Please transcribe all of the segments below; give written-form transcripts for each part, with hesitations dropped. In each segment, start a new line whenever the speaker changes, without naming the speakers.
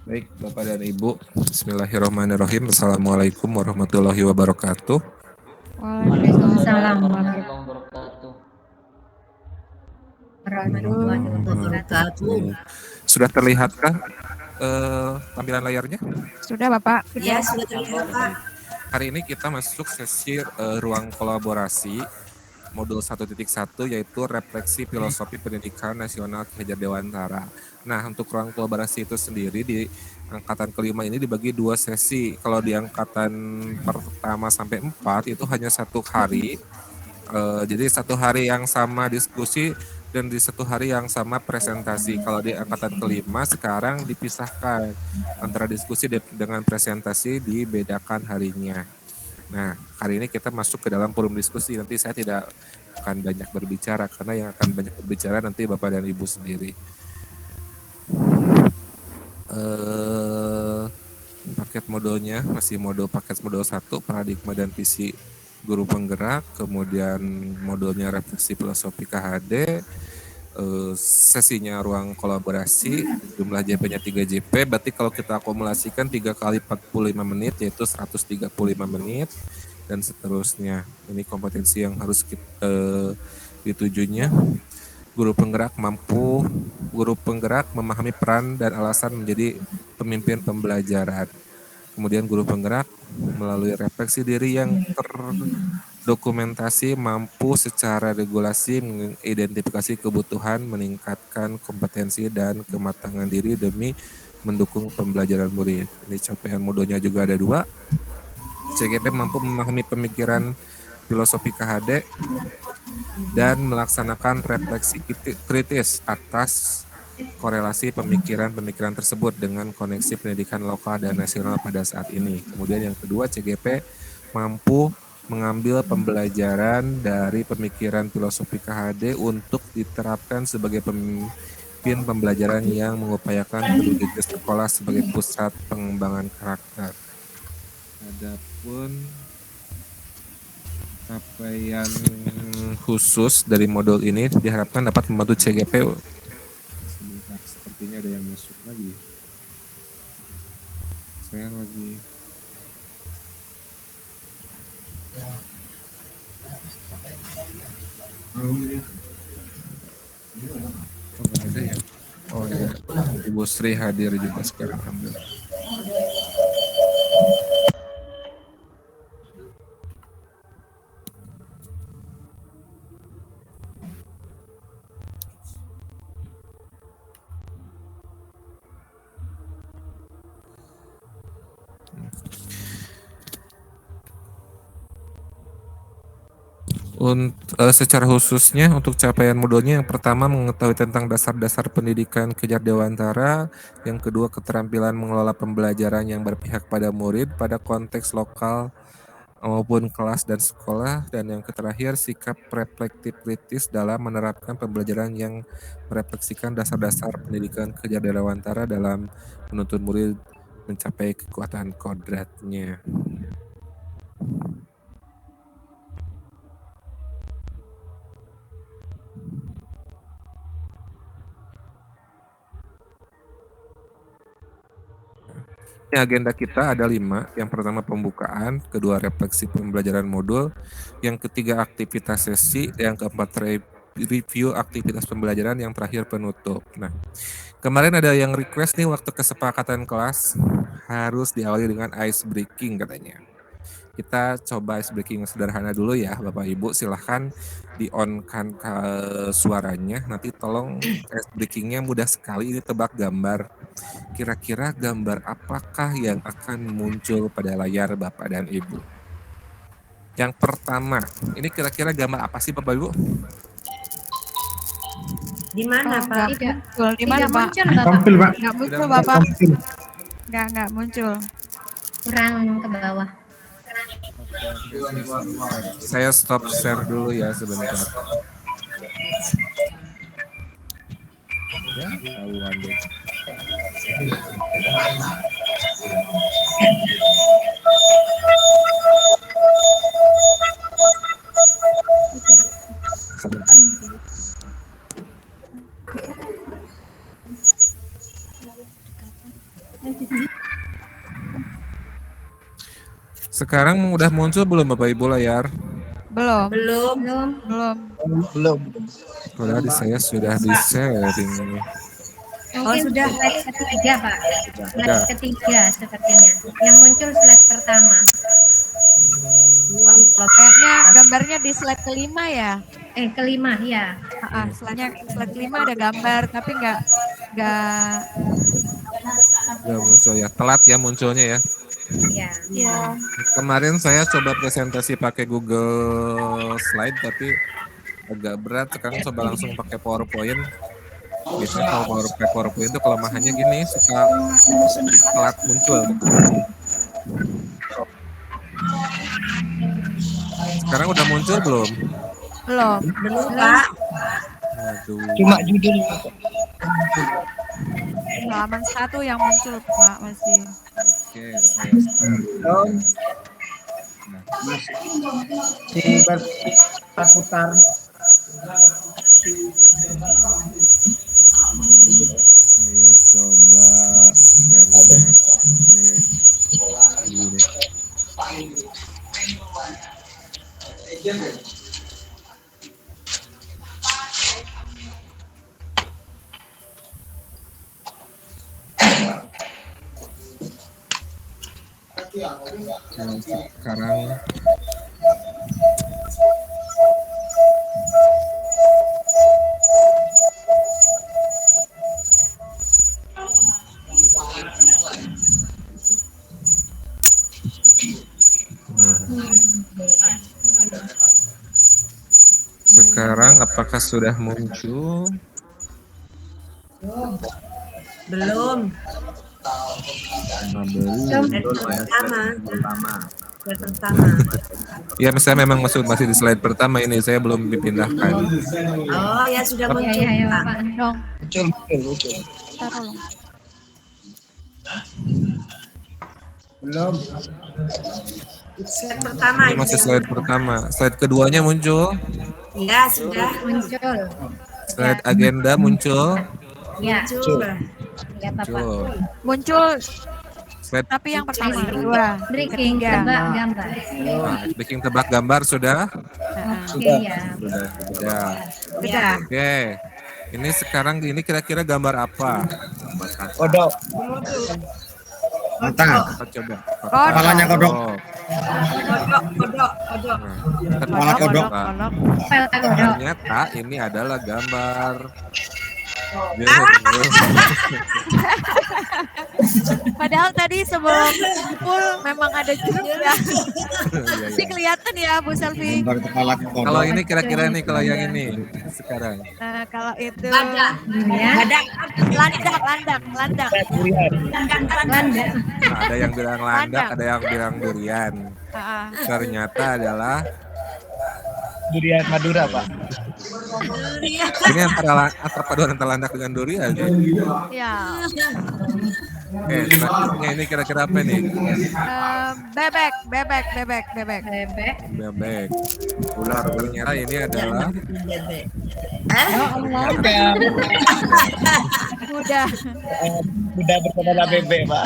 Baik, Bapak dan Ibu. Bismillahirrahmanirrahim. Assalamualaikum warahmatullahi wabarakatuh.
Waalaikumsalam
warahmatullahi wabarakatuh.
warahmatullahi wabarakatuh.
Sudah terlihatkah tampilan layarnya?
Sudah Bapak?
Ya, sudah terlihat Pak.
Hari ini kita masuk sesi ruang kolaborasi modul 1.1 yaitu refleksi filosofi pendidikan nasional Ki Hajar Dewantara. Nah, untuk ruang kolaborasi itu sendiri di angkatan kelima ini dibagi 2 sesi. Kalau di angkatan pertama sampai 4 itu hanya 1 hari. Jadi 1 hari yang sama diskusi dan di 1 hari yang sama presentasi. Kalau di angkatan kelima sekarang dipisahkan antara diskusi dengan presentasi, dibedakan harinya. Nah, hari ini kita masuk ke dalam forum diskusi. Nanti saya tidak akan banyak berbicara karena yang akan banyak berbicara nanti Bapak dan Ibu sendiri. Paket modulnya masih paket modul 1, paradigma dan visi guru penggerak, kemudian modulnya refleksi filosofi KHD, sesinya ruang kolaborasi, jumlah JP-nya 3 JP, berarti kalau kita akumulasikan 3 kali 45 menit yaitu 135 menit dan seterusnya. Ini kompetensi yang harus kita ditujunya. Guru penggerak memahami peran dan alasan menjadi pemimpin pembelajaran. Kemudian guru penggerak melalui refleksi diri yang terdokumentasi mampu secara regulasi mengidentifikasi kebutuhan, meningkatkan kompetensi dan kematangan diri demi mendukung pembelajaran murid. Ini capaian modulnya juga ada 2. CGP mampu memahami pemikiran filosofi KHD dan melaksanakan refleksi kritis atas korelasi pemikiran-pemikiran tersebut dengan koneksi pendidikan lokal dan nasional pada saat ini. Kemudian yang kedua, CGP mampu mengambil pembelajaran dari pemikiran filosofi KHD untuk diterapkan sebagai pemimpin pembelajaran yang mengupayakan pendidikan sekolah sebagai pusat pengembangan karakter. Adapun capaian khusus dari modul ini diharapkan dapat membantu CGP. Sebentar, sepertinya ada yang masuk lagi. Saya lagi. Oh, ada ya. Oh ya, Ibu Sri hadir juga sekarang. Alhamdulillah. Secara khususnya untuk capaian modulnya, yang pertama mengetahui tentang dasar-dasar pendidikan Ki Hajar Dewantara, yang kedua keterampilan mengelola pembelajaran yang berpihak pada murid pada konteks lokal maupun kelas dan sekolah, dan yang terakhir sikap reflektif kritis dalam menerapkan pembelajaran yang merefleksikan dasar-dasar pendidikan Ki Hajar Dewantara dalam menuntun murid mencapai kekuatan kodratnya. Agenda kita ada 5. Yang pertama pembukaan, kedua refleksi pembelajaran modul, yang ketiga aktivitas sesi, yang keempat review aktivitas pembelajaran, yang terakhir penutup. Nah, kemarin ada yang request nih waktu kesepakatan kelas harus diawali dengan ice breaking katanya. Kita coba ice breaking yang sederhana dulu ya Bapak Ibu, silahkan di-on-kan suaranya, nanti tolong ice breakingnya mudah sekali, ini tebak gambar. Kira-kira gambar apakah yang akan muncul pada layar Bapak dan Ibu? Yang pertama, ini kira-kira gambar apa sih Bapak Ibu?
Di mana Pak?
Di mana Pak?
Tampil Pak.
Nggak muncul Bapak. Nggak muncul.
Kurang ke bawah.
Saya stop share dulu ya sebentar. Ya, tahuan deh. Sekarang udah muncul belum Bapak Ibu layar?
Belum.
Belum.
Belum.
Belum.
Padahal di saya sudah di sharing ini.
Mungkin
sudah.
slide ketiga, Pak. Slide
Ya.
ketiga sepertinya. Yang muncul slide pertama.
Kayaknya gambarnya di slide kelima ya.
Kelima, ya.
Slide kelima ada gambar, tapi nggak
Udah muncul ya. Telat ya munculnya ya.
Ya.
ya.
Kemarin saya coba presentasi pakai Google Slide tapi agak berat. Sekarang coba langsung pakai PowerPoint. Biasanya kalau pakai PowerPoint itu kelemahannya gini, suka telat muncul. Sekarang udah muncul belum?
Belum.
Belum, Pak.
Aduh.
Cuma judul.
Halaman 1 yang muncul Pak masih.
Oke, saya start.
Putar.
Saya coba share-nya pakai ini. Nah, sekarang sekarang apakah sudah muncul?
Belum.
Nah, belum.
Slide pertama.
Ya, misalnya memang masih di slide pertama ini, saya belum dipindahkan.
Oh, ya sudah
Ya,
muncul,
ya, ya,
Pak.
Pak.
Dong,
Muncul.
taruh.
Belum.
Slide pertama.
Ini masih slide pertama. Slide keduanya muncul.
Ya, sudah
Muncul.
Slide agenda muncul.
Ya,
muncul.
ya Bapak.
Muncul.
Muncul
Slide
tapi yang pertama, kedua,
Breaking,
ketiga.
tebak gambar.
nah, bikin tebak gambar sudah?
Oke, ya.
Sudah.
Udah.
Oke. Ini sekarang ini kira-kira gambar apa?
Kodok. Mata.
Kita coba.
Kepalanya kodok.
Kodok.
Kepala kodok.
File kodok.
Ternyata ini adalah gambar.
Padahal tadi sebelum kumpul memang ada jeruk ya.
Iya,
Ini
iya.
kelihatan ya Bu Selvi.
Gambar kepala kodok.
Kalau ini kira-kira nih kalau yang ini sekarang.
Nah, kalau itu
Ada.
Ya.
Ada.
landak.
Landa.
Nah, ada yang bilang landak, ada yang bilang durian.
Ah,
Ternyata adalah
Durian Madura, Pak.
ini antara paduan antara landak dengan durian.
ya.
Oke, selanjutnya ini kira-kira apa nih?
Bebek.
Bebek.
Bebek. Ular. Ternyata ini adalah
Kuda.
Udah bersaudara bebek, Pak.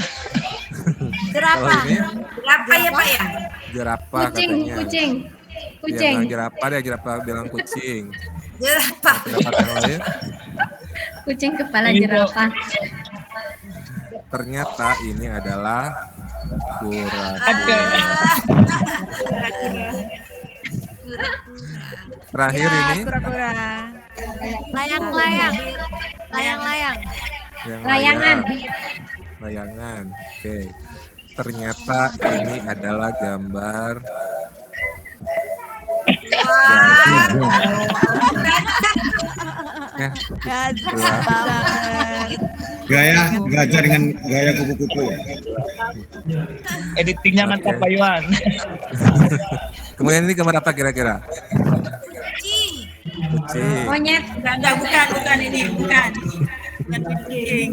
kalau
Jerapah.
ini
Berapa ya, Pak ya?
jerapah
Kucing,
katanya.
kucing.
Dia
Kucing.
bilang jerapah, dia jerapah bilang kucing.
Jerapah.
Pendapat yang lain?
Kucing kepala jerapah.
Ternyata ini adalah kura. Terakhir
Ya,
ini
kura-kura. Layang-layang.
yang
Layangan.
layangan. Oke. Ternyata ini adalah gambar. Ya,
Ya, jelas banget.
Gaya gajah dengan gaya kupu-kupu. Editingnya mantap, Pak Iwan.
kemudian ini gambar apa kira-kira?
Kucing.
Kucing.
Monyet.
Bukan ini, bukan. Bukan kucing.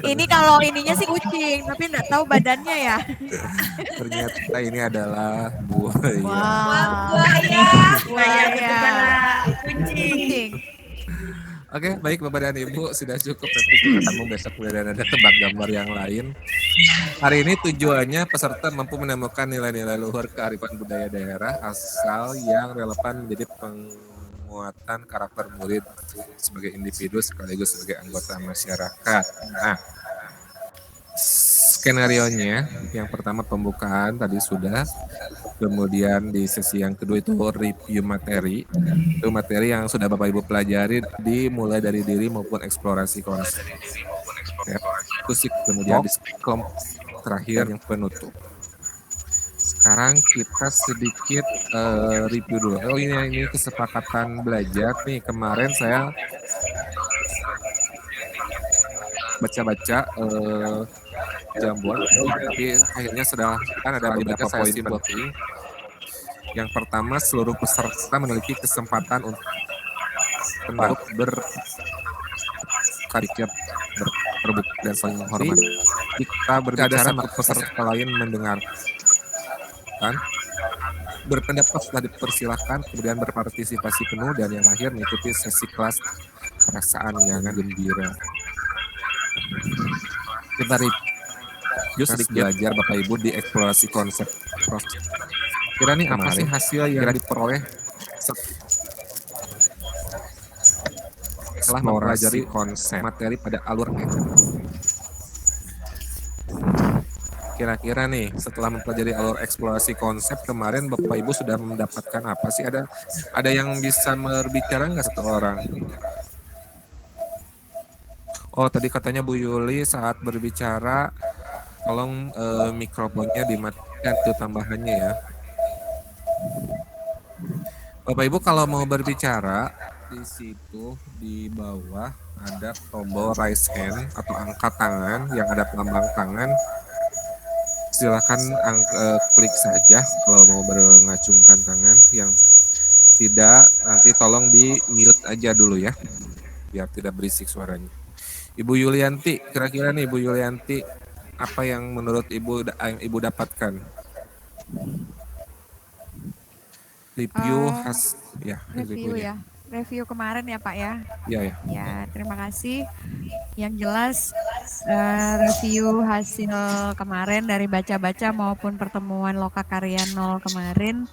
Ini kalau ininya sih kucing, tapi nggak tahu badannya ya.
Ternyata ini adalah buaya.
Wow.
Buaya.
Buaya.
Kepala kucing.
Kucing.
Oke, baik Bapak dan Ibu, sudah cukup. Nanti kita sambung besok dan ada tebak gambar yang lain. Hari ini tujuannya peserta mampu menemukan nilai-nilai luhur kearifan budaya daerah asal yang relevan menjadi penguatan karakter murid sebagai individu sekaligus sebagai anggota masyarakat. Nah, skenarionya yang pertama pembukaan tadi sudah, kemudian di sesi yang kedua itu review materi, itu materi yang sudah Bapak Ibu pelajari dimulai dari diri maupun eksplorasi konsep, musik, kemudian diskom terakhir yang penutup. Sekarang kita sedikit review dulu. Oh ini kesepakatan belajar nih, kemarin saya baca-baca Jambuan, tapi akhirnya sudah kan ada beberapa poin penting. Yang pertama, seluruh peserta memiliki kesempatan untuk berkarya, berbukti dan saling menghormati. Kita berbicara maka peserta lain mendengarkan, berpendapat sudah dipersilahkan, kemudian berpartisipasi penuh, dan yang akhir mengikuti sesi kelas perasaan yang gembira. Kita sedikit belajar Bapak Ibu di eksplorasi konsep. Kira nih apa sih hasil yang diperoleh setelah mempelajari konsep materi pada alurnya? Kira-kira nih setelah mempelajari alur eksplorasi konsep kemarin Bapak Ibu sudah mendapatkan apa sih? Ada yang bisa berbicara nggak satu orang? Oh tadi katanya Bu Yuli saat berbicara tolong mikrofonnya dimatikan, itu tambahannya ya. Bapak Ibu kalau mau berbicara di situ di bawah ada tombol raise hand atau angkat tangan yang ada pelambang tangan. Silakan klik saja kalau mau mengacungkan tangan. Yang tidak nanti tolong di mute aja dulu ya biar tidak berisik suaranya. Ibu Yulianti, kira-kira nih Ibu Yulianti, apa yang menurut Ibu dapatkan? Review
review ya. Review kemarin ya Pak ya.
Iya ya.
Ya, terima kasih. Yang jelas review hasil kemarin dari baca-baca maupun pertemuan Lokakarya 0 kemarin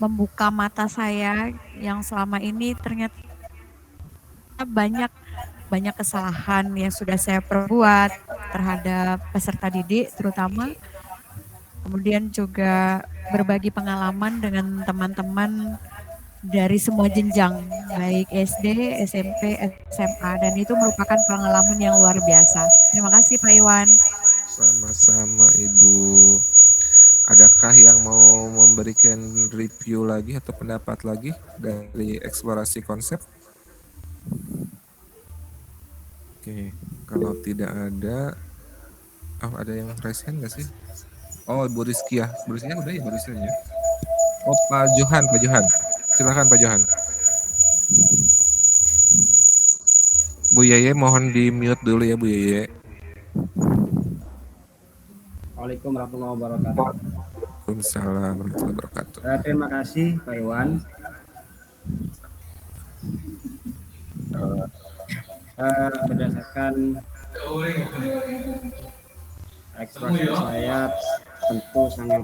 membuka mata saya yang selama ini ternyata banyak kesalahan yang sudah saya perbuat terhadap peserta didik terutama. Kemudian juga berbagi pengalaman dengan teman-teman dari semua jenjang, baik SD, SMP, SMA, dan itu merupakan pengalaman yang luar biasa. Terima kasih Pak Iwan.
Sama-sama Ibu. Adakah yang mau memberikan review lagi atau pendapat lagi dari eksplorasi konsep? Oke, kalau tidak ada, ada yang raise hand nggak sih? Oh, Bu Rizky ya. Bu Rizky udah ya, Bu Rizky ya. Oh, Pak Johan. Silakan Pak Johan. Bu Yeye mohon di mute dulu ya Bu Yeye.
Assalamualaikum warahmatullahi wabarakatuh.
Waalaikumsalam warahmatullahi wabarakatuh.
Terima kasih Pak Iwan. Berdasarkan ekspresi saya tentu sangat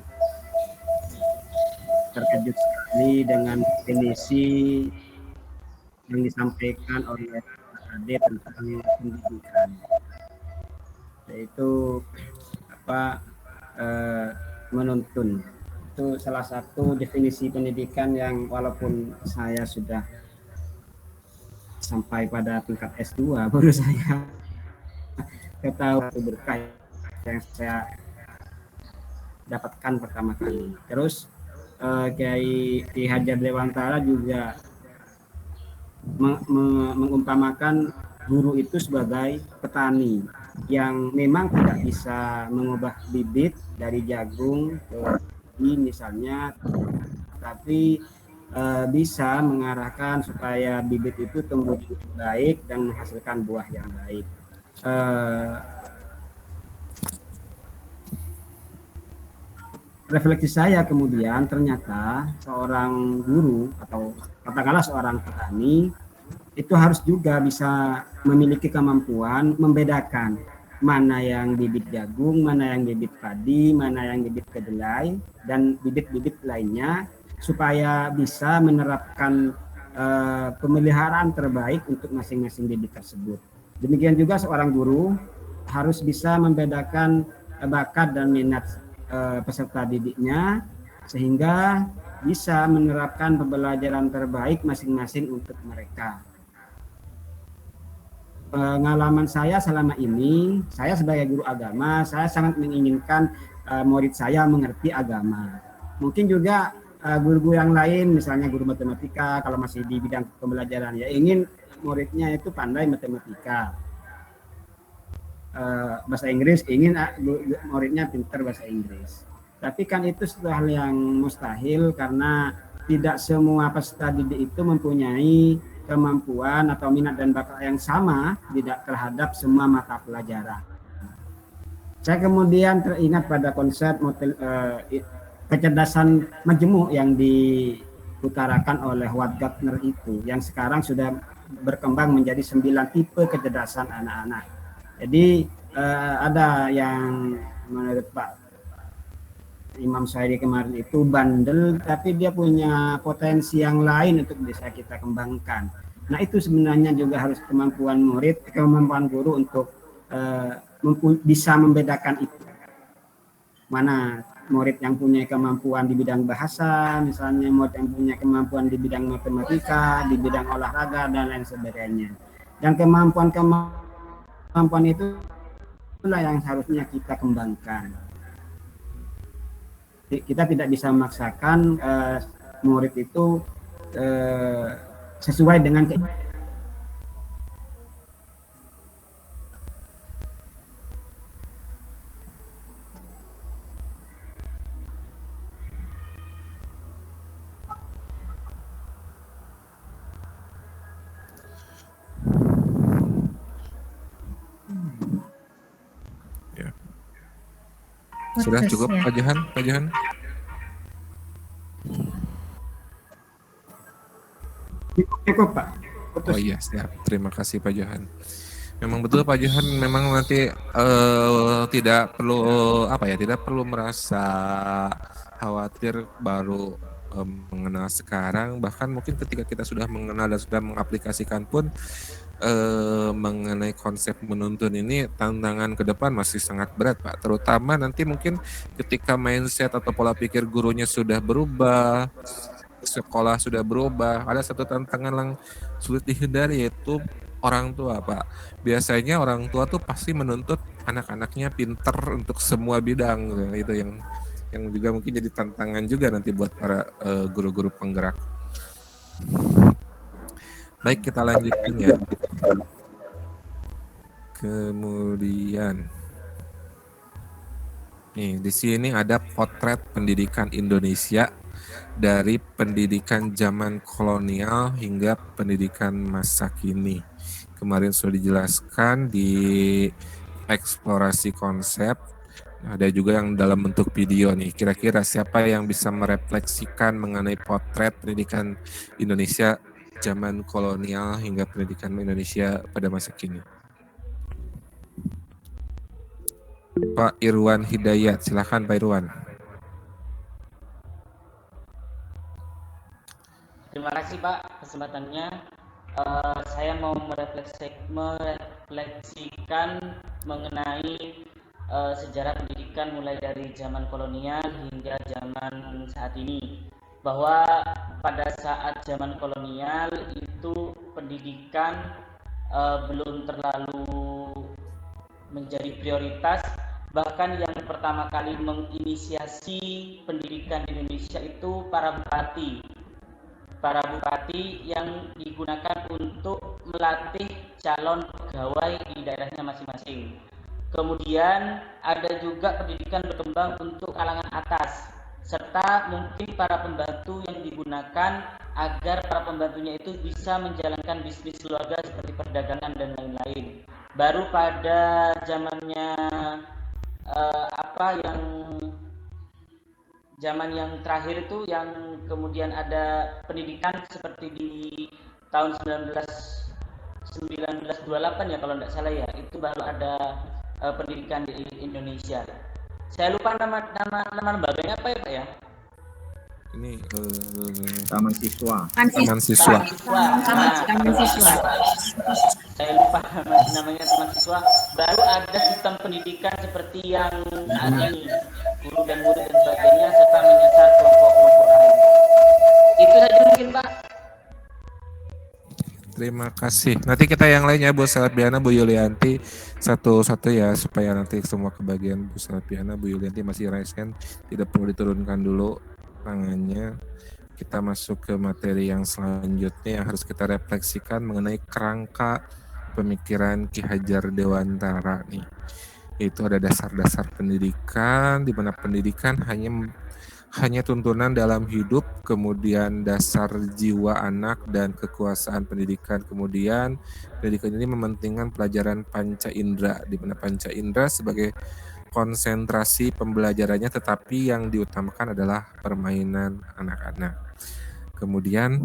terkejut sekali dengan definisi yang disampaikan oleh Pak Ade tentang pendidikan, yaitu menuntun. Itu salah satu definisi pendidikan yang walaupun saya sudah sampai pada tingkat S2 baru saya ketahui berkah yang saya dapatkan pertama kali. Terus Kiai Hajar Dewantara juga mengumpamakan guru itu sebagai petani yang memang tidak bisa mengubah bibit dari jagung ke misalnya, tapi bisa mengarahkan supaya bibit itu tumbuh baik dan menghasilkan buah yang baik. Refleksi saya kemudian ternyata seorang guru atau katakanlah seorang petani itu harus juga bisa memiliki kemampuan membedakan mana yang bibit jagung, mana yang bibit padi, mana yang bibit kedelai, dan bibit-bibit lainnya, supaya bisa menerapkan pemeliharaan terbaik untuk masing-masing bibit tersebut. Demikian juga seorang guru harus bisa membedakan bakat dan minat peserta didiknya, sehingga bisa menerapkan pembelajaran terbaik masing-masing untuk mereka. Pengalaman saya selama ini, saya sebagai guru agama, saya sangat menginginkan murid saya mengerti agama. Mungkin juga guru-guru yang lain, misalnya guru matematika, kalau masih di bidang pembelajaran, ya ingin muridnya itu pandai matematika. Bahasa Inggris, ingin muridnya pintar bahasa Inggris. Tapi kan itu suatu hal yang mustahil, karena tidak semua peserta didik itu mempunyai kemampuan atau minat dan bakat yang sama tidak terhadap semua mata pelajaran. Saya kemudian teringat pada konsep kecerdasan majemuk yang diutarakan oleh Howard Gardner itu, yang sekarang sudah berkembang menjadi 9 tipe kecerdasan anak-anak. Jadi ada yang menurut Pak Imam Syahri kemarin itu bandel, tapi dia punya potensi yang lain untuk bisa kita kembangkan. Nah, itu sebenarnya juga harus kemampuan murid, kemampuan guru untuk bisa membedakan itu. Mana murid yang punya kemampuan di bidang bahasa, misalnya murid yang punya kemampuan di bidang matematika, di bidang olahraga, dan lain sebagainya. Dan kemampuan itu itulah yang harusnya kita kembangkan. Kita tidak bisa memaksakan murid itu sesuai dengan
Sudah cukup
ya.
Pak Johan? Pak Johan?
cukup, Pak.
Oh iya, siap. Terima kasih Pak Johan. Memang betul Pak Johan, memang nanti tidak perlu merasa khawatir baru mengenal sekarang, bahkan mungkin ketika kita sudah mengenal dan sudah mengaplikasikan pun mengenai konsep menuntun ini, tantangan ke depan masih sangat berat Pak, terutama nanti mungkin ketika mindset atau pola pikir gurunya sudah berubah, sekolah sudah berubah, ada satu tantangan yang sulit dihindari, yaitu orang tua Pak. Biasanya orang tua tuh pasti menuntut anak-anaknya pinter untuk semua bidang, itu yang juga mungkin jadi tantangan juga nanti buat para guru-guru penggerak. Baik, kita lanjutkan ya. Kemudian nih di sini ada potret pendidikan Indonesia dari pendidikan zaman kolonial hingga pendidikan masa kini. Kemarin sudah dijelaskan di eksplorasi konsep. Ada juga yang dalam bentuk video nih. Kira-kira siapa yang bisa merefleksikan mengenai potret pendidikan Indonesia zaman kolonial hingga pendidikan Indonesia pada masa kini? Pak Irwan Hidayat, silakan Pak Irwan.
Terima kasih Pak kesempatannya. Saya mau merefleksikan mengenai sejarah pendidikan mulai dari zaman kolonial hingga zaman saat ini. Bahwa pada saat zaman kolonial itu pendidikan belum terlalu menjadi prioritas. Bahkan yang pertama kali menginisiasi pendidikan di Indonesia itu para bupati yang digunakan untuk melatih calon pegawai di daerahnya masing-masing. Kemudian ada juga pendidikan berkembang untuk kalangan atas, serta mungkin para pembantu yang digunakan agar para pembantunya itu bisa menjalankan bisnis keluarga seperti perdagangan dan lain-lain. Baru pada zamannya zaman yang terakhir itu yang kemudian ada pendidikan seperti di tahun 19 1928 ya kalau tidak salah ya, itu baru ada pendidikan di Indonesia. Saya lupa nama lembaganya apa ya Pak ya?
Ini
Taman Siswa.
Taman Siswa.
Taman Siswa.
Saya lupa namanya Taman Siswa. Baru ada sistem pendidikan seperti yang saat ini, guru dan murid dan sebagainya, serta menyasar kelompok-kelompok lain. Itu saja mungkin Pak.
Terima kasih. Nanti kita yang lainnya Bu Selviana, Bu Yulianti satu-satu ya supaya nanti semua kebagian. Bu Selviana, Bu Yulianti masih raise hand, tidak perlu diturunkan dulu tangannya. Kita masuk ke materi yang selanjutnya yang harus kita refleksikan mengenai kerangka pemikiran Ki Hajar Dewantara nih. Itu ada dasar-dasar pendidikan, di mana pendidikan hanya tuntunan dalam hidup, kemudian dasar jiwa anak dan kekuasaan pendidikan. Kemudian pendidikan ini mementingkan pelajaran panca indera, di mana panca indera sebagai konsentrasi pembelajarannya, tetapi yang diutamakan adalah permainan anak-anak. Kemudian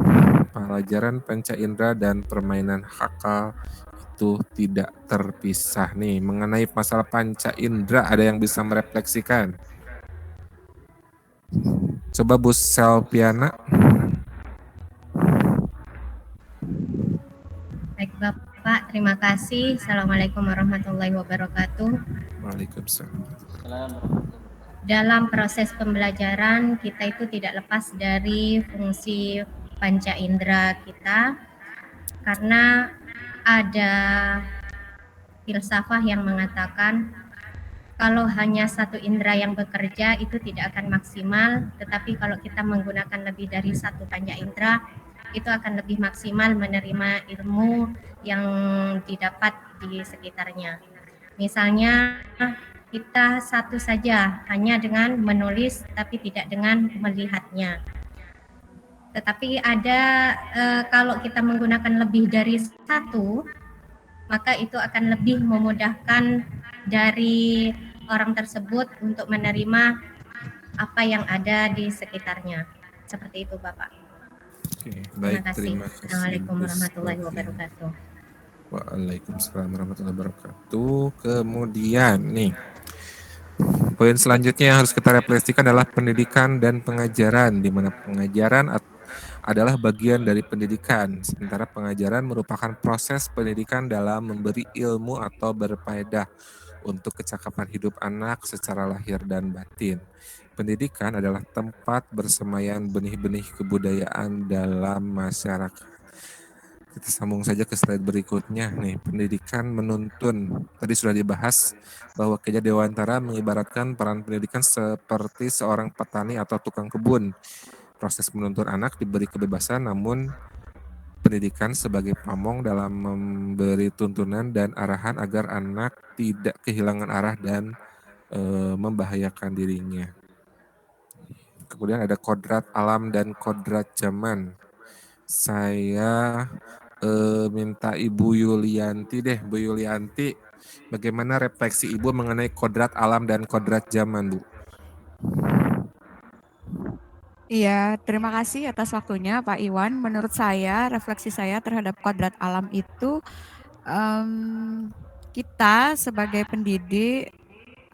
pelajaran panca indera dan permainan hakal itu tidak terpisah nih. Mengenai masalah panca indera, ada yang bisa merefleksikan? Coba Bu Selviana.
Baik Bapak, terima kasih. Assalamualaikum warahmatullahi wabarakatuh.
Waalaikumsalam.
Dalam proses pembelajaran kita itu tidak lepas dari fungsi panca indera kita, karena ada filsafah yang mengatakan kalau hanya satu indera yang bekerja itu tidak akan maksimal, tetapi kalau kita menggunakan lebih dari satu panca indera itu akan lebih maksimal menerima ilmu yang didapat di sekitarnya. Misalnya kita satu saja hanya dengan menulis tapi tidak dengan melihatnya. Tetapi ada kalau kita menggunakan lebih dari satu, maka itu akan lebih memudahkan dari orang tersebut untuk menerima apa yang ada di sekitarnya. Seperti itu Bapak.
Oke, baik, terima kasih.
Assalamualaikum warahmatullahi wabarakatuh.
Waalaikumsalam warahmatullahi wabarakatuh. Kemudian nih, poin selanjutnya yang harus kita refleksikan adalah pendidikan dan pengajaran, di mana pengajaran adalah bagian dari pendidikan, sementara pengajaran merupakan proses pendidikan dalam memberi ilmu atau berfaedah untuk kecakapan hidup anak secara lahir dan batin. Pendidikan adalah tempat bersemayam benih-benih kebudayaan dalam masyarakat. Kita sambung saja ke slide berikutnya nih. Pendidikan menuntun. Tadi sudah dibahas bahwa Ki Hajar Dewantara mengibaratkan peran pendidikan seperti seorang petani atau tukang kebun. Proses menuntun anak diberi kebebasan, namun pendidikan sebagai pamong dalam memberi tuntunan dan arahan agar anak tidak kehilangan arah dan membahayakan dirinya. Kemudian ada kodrat alam dan kodrat zaman. Saya minta Ibu Yulianti deh, Bu Yulianti, bagaimana refleksi Ibu mengenai kodrat alam dan kodrat zaman, Bu?
Iya, terima kasih atas waktunya Pak Iwan. Menurut saya, refleksi saya terhadap kodrat alam itu, kita sebagai pendidik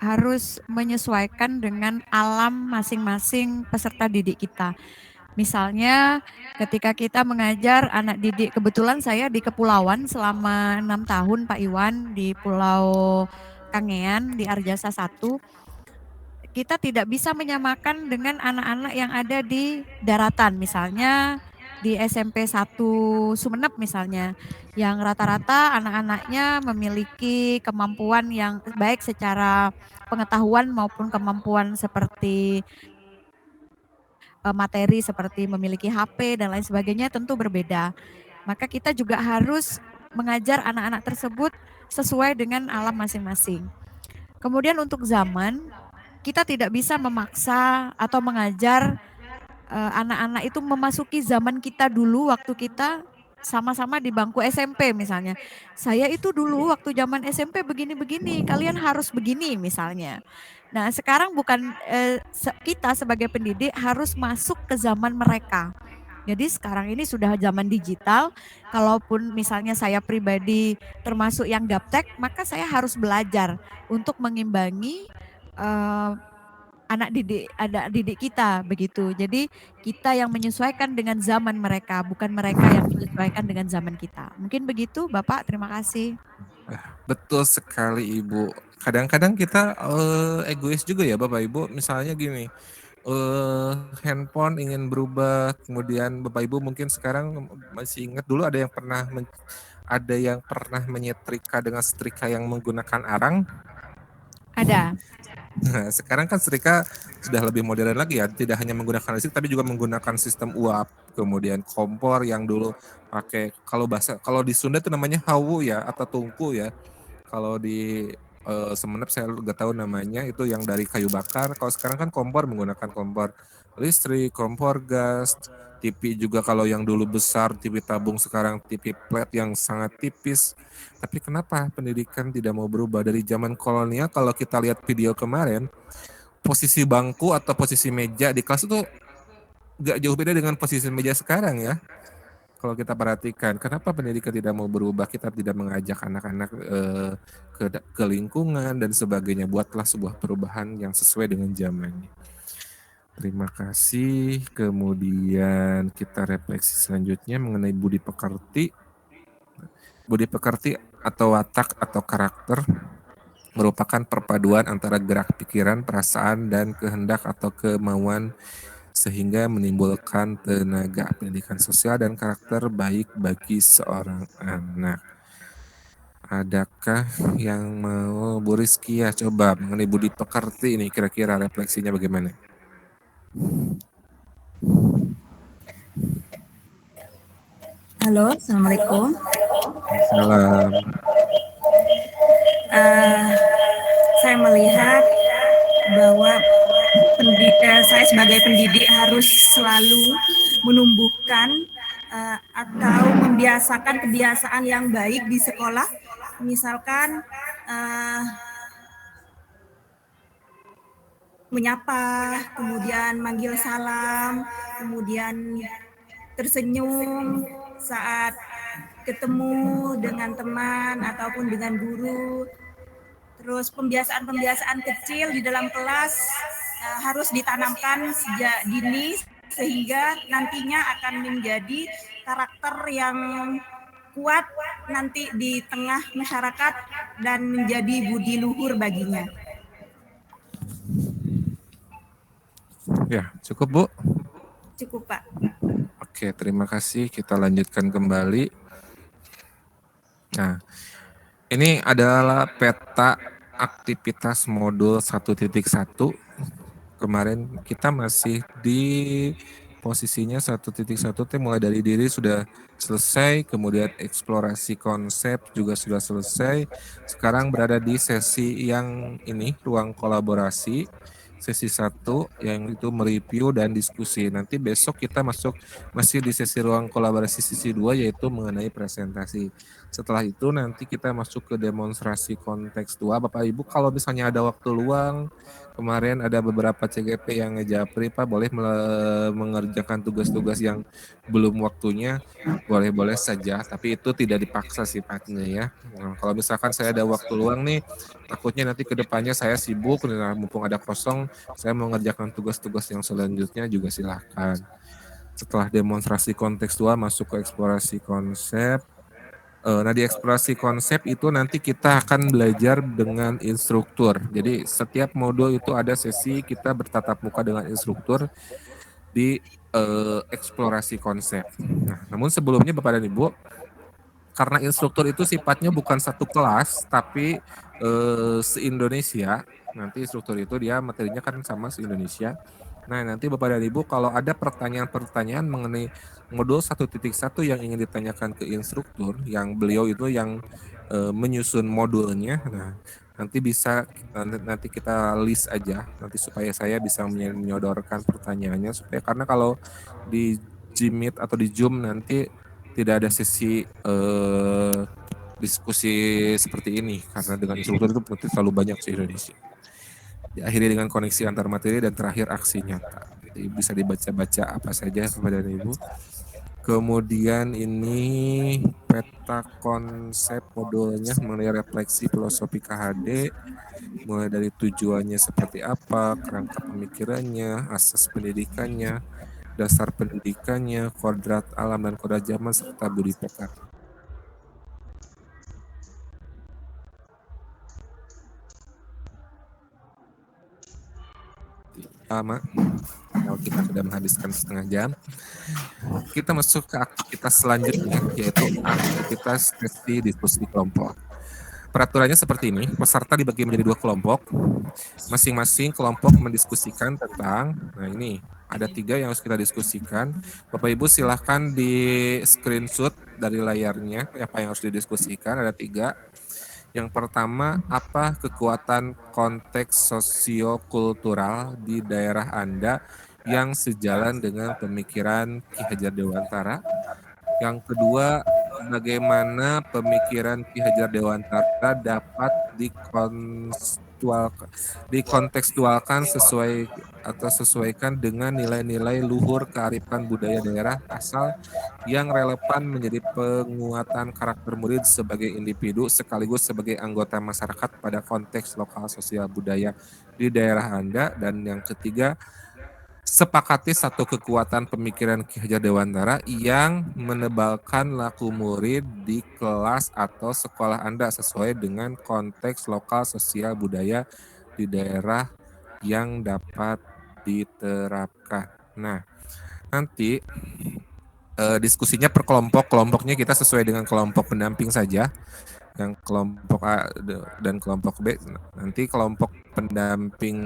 harus menyesuaikan dengan alam masing-masing peserta didik kita. Misalnya ketika kita mengajar anak didik, kebetulan saya di kepulauan selama 6 tahun Pak Iwan, di Pulau Kangean, di Arjasa 1, kita tidak bisa menyamakan dengan anak-anak yang ada di daratan, misalnya di SMP 1 Sumeneb misalnya, yang rata-rata anak-anaknya memiliki kemampuan yang baik secara pengetahuan maupun kemampuan seperti materi seperti memiliki HP dan lain sebagainya tentu berbeda. Maka kita juga harus mengajar anak-anak tersebut sesuai dengan alam masing-masing. Kemudian untuk zaman, kita tidak bisa memaksa atau mengajar anak-anak itu memasuki zaman kita dulu waktu kita sama-sama di bangku SMP misalnya. Saya itu dulu waktu zaman SMP begini-begini, kalian harus begini misalnya. Nah sekarang bukan kita sebagai pendidik harus masuk ke zaman mereka. Jadi sekarang ini sudah zaman digital, kalaupun misalnya saya pribadi termasuk yang gaptek, maka saya harus belajar untuk mengimbangi anak didik kita begitu. Jadi kita yang menyesuaikan dengan zaman mereka, bukan mereka yang menyesuaikan dengan zaman kita. Mungkin begitu, Bapak. Terima kasih.
Betul sekali Ibu. Kadang-kadang kita egois juga ya Bapak Ibu. Misalnya gini, handphone ingin berubah, kemudian Bapak Ibu mungkin sekarang masih ingat dulu ada yang pernah menyetrika dengan setrika yang menggunakan arang.
Ada.
Nah, sekarang kan setrika sudah lebih modern lagi ya, tidak hanya menggunakan listrik tapi juga menggunakan sistem uap, kemudian kompor yang dulu pakai, kalau di Sunda itu namanya hawu ya atau tungku ya. Kalau di Semenep saya nggak tahu namanya, itu yang dari kayu bakar. Kalau sekarang kan kompor menggunakan kompor listrik, kompor gas. TV juga kalau yang dulu besar TV tabung, sekarang TV flat yang sangat tipis. Tapi kenapa pendidikan tidak mau berubah dari zaman kolonial? Kalau kita lihat video kemarin, posisi bangku atau posisi meja di kelas itu nggak jauh beda dengan posisi meja sekarang ya. Kalau kita perhatikan, kenapa pendidikan tidak mau berubah? Kita tidak mengajak anak-anak ke lingkungan dan sebagainya. Buatlah sebuah perubahan yang sesuai dengan zamannya. Terima kasih. Kemudian kita refleksi selanjutnya mengenai budi pekerti. Budi pekerti atau watak atau karakter merupakan perpaduan antara gerak pikiran, perasaan, dan kehendak atau kemauan sehingga menimbulkan tenaga pendidikan sosial dan karakter baik bagi seorang anak. Adakah yang mau Bu Rizkia coba mengenai budi pekerti ini, kira-kira refleksinya bagaimana?
Halo, Assalamualaikum.
Salam.
Saya melihat bahwa saya sebagai pendidik harus selalu menumbuhkan atau membiasakan kebiasaan yang baik di sekolah. Misalkan menyapa, kemudian manggil salam, kemudian tersenyum saat ketemu dengan teman ataupun dengan guru. Terus pembiasaan-pembiasaan kecil di dalam kelas harus ditanamkan sejak dini sehingga nantinya akan menjadi karakter yang kuat nanti di tengah masyarakat dan menjadi budi luhur baginya.
Ya, cukup Bu?
Cukup Pak.
Oke, terima kasih. Kita lanjutkan kembali. Nah, ini adalah peta aktivitas modul 1.1. Kemarin kita masih di posisinya 1.1 mulai dari diri sudah selesai, kemudian eksplorasi konsep juga sudah selesai. Sekarang berada di sesi yang ini, ruang kolaborasi. Sesi 1 yang itu mereview dan diskusi. Nanti besok kita masih di sesi ruang kolaborasi sesi 2 yaitu mengenai presentasi. Setelah itu nanti kita masuk ke demonstrasi konteks 2. Bapak Ibu kalau misalnya ada waktu luang, kemarin ada beberapa CGP yang ngejapri, Pak boleh mengerjakan tugas-tugas yang belum waktunya, boleh-boleh saja, tapi itu tidak dipaksa sifatnya ya. Nah, kalau misalkan saya ada waktu luang nih, takutnya nanti ke depannya saya sibuk, nah, mumpung ada kosong, saya mau mengerjakan tugas-tugas yang selanjutnya juga silahkan. Setelah demonstrasi konteks 2 masuk ke eksplorasi konsep. Nah di eksplorasi konsep itu nanti kita akan belajar dengan instruktur. Jadi setiap modul itu ada sesi kita bertatap muka dengan instruktur di eksplorasi konsep. Nah, namun sebelumnya Bapak dan Ibu, karena instruktur itu sifatnya bukan satu kelas tapi se-Indonesia. Nanti instruktur itu dia materinya kan sama se-Indonesia. Nah, nanti Bapak dan Ibu kalau ada pertanyaan-pertanyaan mengenai modul 1.1 yang ingin ditanyakan ke instruktur, yang beliau itu yang menyusun modulnya, nah nanti bisa nanti kita list aja nanti supaya saya bisa menyodorkan pertanyaannya supaya, karena kalau di Jimit atau di Zoom nanti tidak ada sesi diskusi seperti ini karena dengan instruktur itu terlalu banyak di Indonesia. Diakhiri dengan koneksi antar materi dan terakhir aksi nyata. nanti bisa dibaca-baca apa saja Bapak dan Ibu. Kemudian ini peta konsep modulnya mengenai refleksi filosofi KHD, mulai dari tujuannya seperti apa, kerangka pemikirannya, asas pendidikannya, dasar pendidikannya, kodrat alam dan kodrat zaman, serta budi pekerti. Lama, kalau kita sudah menghabiskan setengah jam, kita masuk ke aktivitas selanjutnya, yaitu aktivitas sesi diskusi kelompok. Peraturannya seperti ini, peserta dibagi menjadi 2 kelompok, masing-masing kelompok mendiskusikan tentang, nah ini, ada 3 yang harus kita diskusikan. Bapak Ibu silahkan di screenshot dari layarnya, apa yang harus didiskusikan, ada 3. Yang pertama, apa kekuatan konteks sosiokultural di daerah Anda yang sejalan dengan pemikiran Ki Hajar Dewantara? Yang kedua, bagaimana pemikiran Ki Hajar Dewantara dapat dikontekstualkan sesuai atau sesuaikan dengan nilai-nilai luhur kearifan budaya daerah asal yang relevan menjadi penguatan karakter murid sebagai individu sekaligus sebagai anggota masyarakat pada konteks lokal sosial budaya di daerah Anda. Dan yang ketiga, sepakati satu kekuatan pemikiran Ki Hajar Dewantara yang menebalkan laku murid di kelas atau sekolah Anda sesuai dengan konteks lokal sosial budaya di daerah yang dapat diterapkan. Nah, nanti diskusinya per kelompok, kelompoknya kita sesuai dengan kelompok pendamping saja, yang kelompok A dan kelompok B. Nanti kelompok pendamping,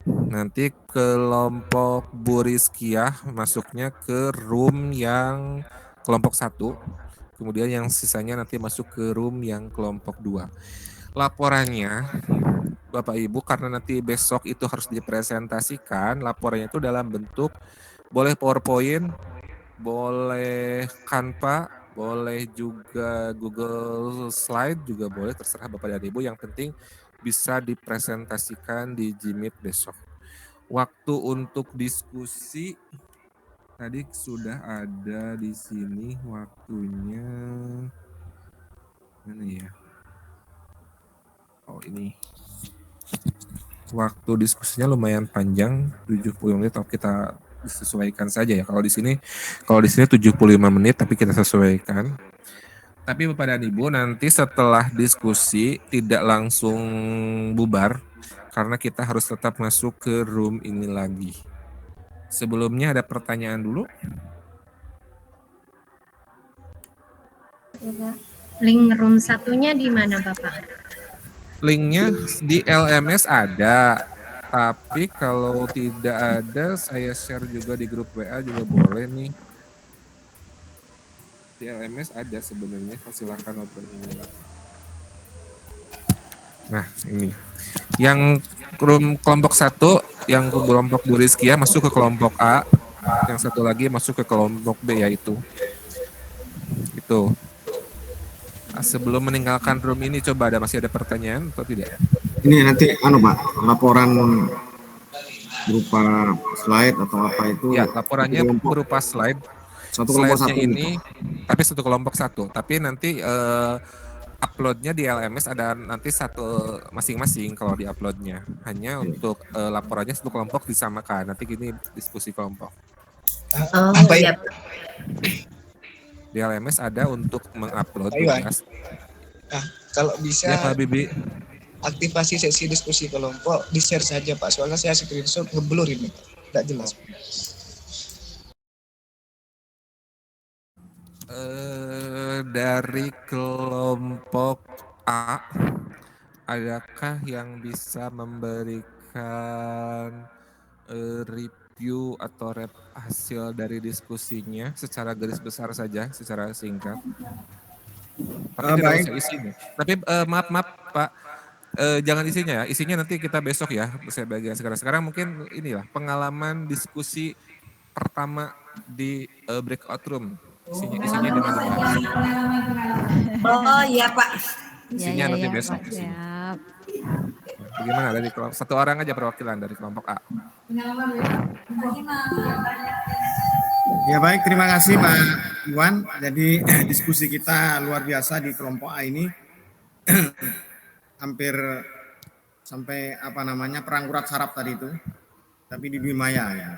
nanti kelompok Bu Rizkiah masuknya ke room yang kelompok 1, kemudian yang sisanya nanti masuk ke room yang kelompok 2. Laporannya Bapak Ibu, karena nanti besok itu harus dipresentasikan, laporannya itu dalam bentuk boleh PowerPoint, boleh Canva, boleh juga Google Slide, juga boleh, terserah Bapak dan Ibu, yang penting bisa dipresentasikan di Jimit besok. Waktu untuk diskusi tadi sudah ada di sini waktunya. Mana ya? Oh, ini. Waktu diskusinya lumayan panjang, 70 menit, tapi kita disesuaikan saja ya. Kalau di sini 75 menit, tapi kita sesuaikan. Tapi Bapak dan Ibu, nanti setelah diskusi tidak langsung bubar, karena kita harus tetap masuk ke room ini lagi. Sebelumnya ada pertanyaan dulu?
Link room satunya di mana Bapak?
Linknya di LMS ada, tapi kalau tidak ada saya share juga di grup WA juga boleh nih. Di LMS ada sebenarnya, silakan open ini. Nah, ini. Yang room kelompok 1, yang kelompok Bu Rizkiah masuk ke kelompok A, yang satu lagi masuk ke kelompok B, yaitu itu. Sebelum meninggalkan room ini, coba masih ada pertanyaan atau tidak?
Ini nanti Pak, laporan berupa slide atau apa itu?
Ya, laporannya berupa slide.
Satu kelompok
Slide-nya
satu
ini, tapi satu kelompok 1. Tapi nanti uploadnya di LMS ada nanti satu masing-masing kalau di uploadnya. Hanya untuk laporannya satu kelompok disamakan. Nanti gini diskusi kelompok.
Oh, iya.
Di LMS ada untuk mengupload
tugas. Nah, kalau bisa
ya Pak Bibi,
aktivasi sesi diskusi kelompok di-share saja Pak, soalnya saya screenshot ngeblur ini, tidak jelas.
Dari kelompok A, adakah yang bisa memberikan review atau hasil dari diskusinya secara garis besar saja, secara singkat? Tapi tidak usah isinya. Tapi maaf Pak, jangan isinya ya. Isinya nanti kita besok ya. Saya bagian sekarang mungkin inilah pengalaman diskusi pertama di breakout room. Isinya di mana?
Oh iya Pak.
Isinya nanti besok. Bagaimana dari kelompok? Satu orang aja perwakilan dari kelompok A.
Ya baik, terima kasih Pak Iwan. Jadi diskusi kita luar biasa di kelompok A ini hampir sampai perang urat saraf tadi itu, tapi di Dwi Maya ya.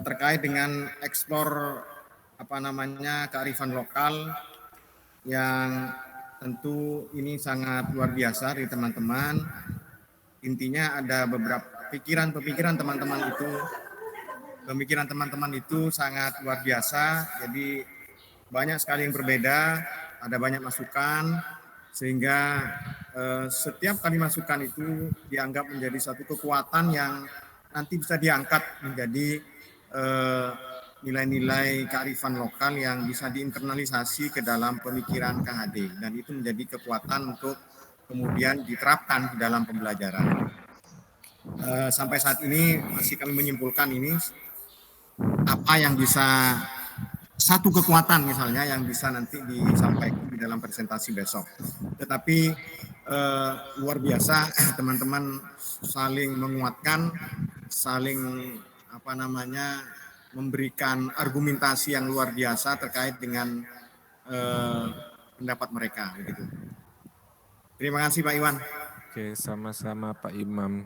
Terkait dengan eksplor kearifan lokal yang tentu ini sangat luar biasa dari teman-teman. Intinya ada beberapa pemikiran teman-teman itu sangat luar biasa. Jadi banyak sekali yang berbeda, ada banyak masukan, sehingga setiap kali masukan itu dianggap menjadi satu kekuatan yang nanti bisa diangkat menjadi nilai-nilai kearifan lokal yang bisa diinternalisasi ke dalam pemikiran KHD, dan itu menjadi kekuatan untuk kemudian diterapkan di dalam pembelajaran. Sampai saat ini masih kami menyimpulkan ini apa yang bisa satu kekuatan misalnya yang bisa nanti disampaikan di dalam presentasi besok. Tetapi luar biasa teman-teman saling menguatkan, saling memberikan argumentasi yang luar biasa terkait dengan pendapat mereka. Begitu. Terima kasih Pak Iwan.
Oke, sama-sama Pak Imam.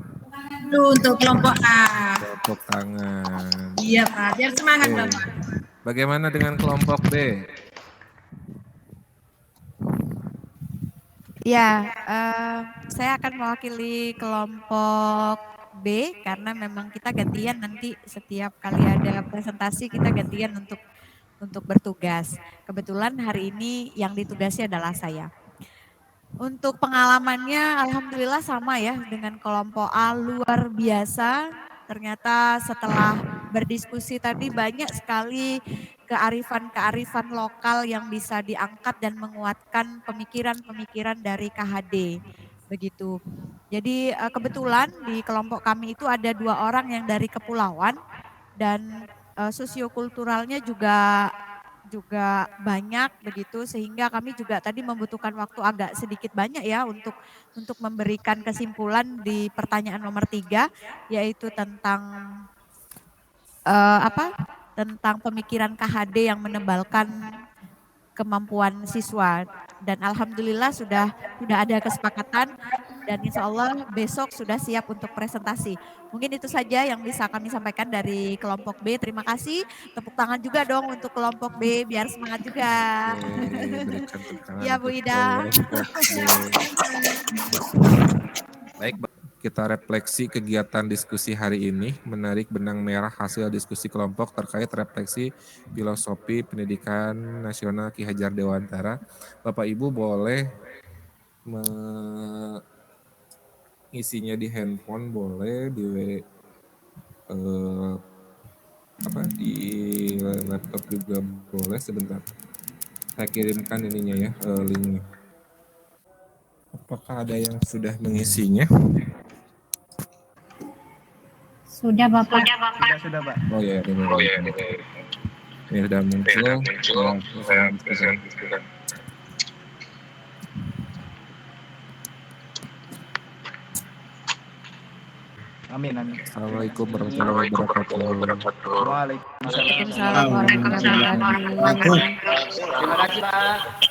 Dulu untuk kelompok A.
Tepuk tangan.
Iya Pak, biar semangat Bapak.
Bagaimana dengan kelompok B?
Ya, saya akan mewakili kelompok B karena memang kita gantian nanti setiap kali ada presentasi kita gantian untuk bertugas. Kebetulan hari ini yang ditugasi adalah saya. Untuk pengalamannya alhamdulillah sama ya dengan kelompok A, luar biasa. Ternyata setelah berdiskusi tadi banyak sekali kearifan-kearifan lokal yang bisa diangkat dan menguatkan pemikiran-pemikiran dari KHD. Begitu. Jadi kebetulan di kelompok kami itu ada 2 orang yang dari kepulauan dan sosiokulturalnya juga banyak begitu, sehingga kami juga tadi membutuhkan waktu agak sedikit banyak ya untuk memberikan kesimpulan di pertanyaan nomor 3, yaitu tentang tentang pemikiran KHD yang menebalkan kemampuan siswa, dan alhamdulillah sudah ada kesepakatan dan insya Allah besok sudah siap untuk presentasi. Mungkin itu saja yang bisa kami sampaikan dari kelompok B. Terima kasih. Tepuk tangan juga dong untuk kelompok B biar semangat juga.
Berikan tepuk tangan
Ya Bu Ida.
Baik, kita refleksi kegiatan diskusi hari ini, menarik benang merah hasil diskusi kelompok terkait refleksi filosofi pendidikan nasional Ki Hajar Dewantara. Bapak Ibu boleh isinya di handphone, boleh di di laptop juga boleh. Sebentar, saya kirimkan ininya ya, linknya. Apakah ada yang sudah mengisinya?
Sudah Bapak.
Sudah Pak.
Oh ya, ini sudah muncul.
Amin.
Assalamualaikum warahmatullahi wabarakatuh.
Waalaikumsalam.
Waalaikumsalam warahmatullahi wabarakatuh.
Terima kasih Pak.